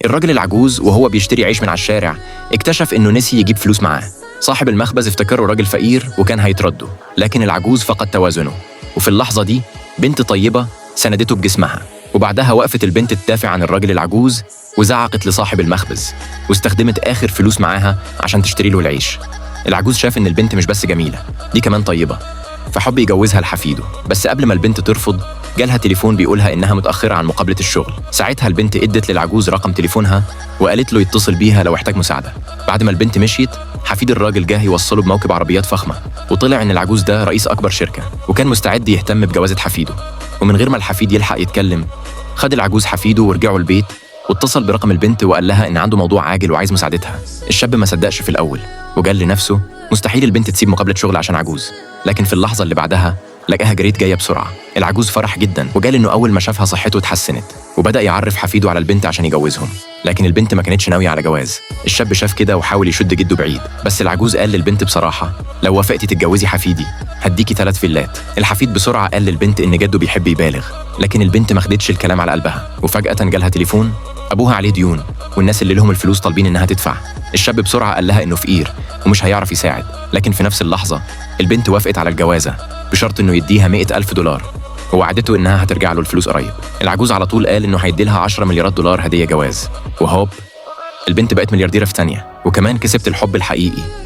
الراجل العجوز وهو بيشتري عيش من على الشارع اكتشف إنه نسي يجيب فلوس معاه. صاحب المخبز افتكره راجل فقير وكان هيترده، لكن العجوز فقد توازنه. وفي اللحظة دي بنت طيبة سندته بجسمها، وبعدها وقفت البنت تدافع عن الراجل العجوز وزعقت لصاحب المخبز واستخدمت آخر فلوس معاها عشان تشتري له العيش. العجوز شاف إن البنت مش بس جميلة، دي كمان طيبة، فحب يجوزها لحفيده. بس قبل ما البنت ترفض جالها تليفون بيقولها إنها متأخرة عن مقابلة الشغل. ساعتها البنت ادت للعجوز رقم تليفونها وقالت له يتصل بيها لو احتاج مساعدة. بعد ما البنت مشيت حفيد الراجل جه يوصله بموكب عربيات فخمة، وطلع إن العجوز ده رئيس أكبر شركة وكان مستعد يهتم بجوازة حفيده. ومن غير ما الحفيد يلحق يتكلم خد العجوز حفيده ورجعوا البيت، واتصل برقم البنت وقال لها إن عنده موضوع عاجل وعايز مساعدتها. الشاب ما صدقش في الأول وقال لنفسه مستحيل البنت تسيب مقابلة شغل عشان عجوز، لكن في اللحظة اللي بعدها لقاها جريت جاية بسرعة. العجوز فرح جدا وقال إنه أول ما شافها صحته اتحسنت، وبدأ يعرف حفيده على البنت عشان يجوزهم. لكن البنت ما كانتش ناوية على جواز. الشاب شاف كده وحاول يشد جده بعيد، بس العجوز قال للبنت بصراحة لو وافقتي تتجوزي حفيدي هديكي 3 فيلات. الحفيد بسرعة قال للبنت إن جده بيحب يبالغ، لكن البنت ما خدتش الكلام على قلبها. وفجأة جالها تليفون أبوها عليه ديون والناس اللي لهم الفلوس طالبين إنها تدفع. الشاب بسرعة قال لها إنه فقير ومش هيعرف يساعد، لكن في نفس اللحظة البنت وافقت على الجوازة بشرط إنه يديها 100,000 دولار ووعدته إنها هترجع له الفلوس قريب. العجوز على طول قال إنه هيديلها 10 مليارات دولار هدية جواز، وهوب البنت بقت مليارديرة في ثانية، وكمان كسبت الحب الحقيقي.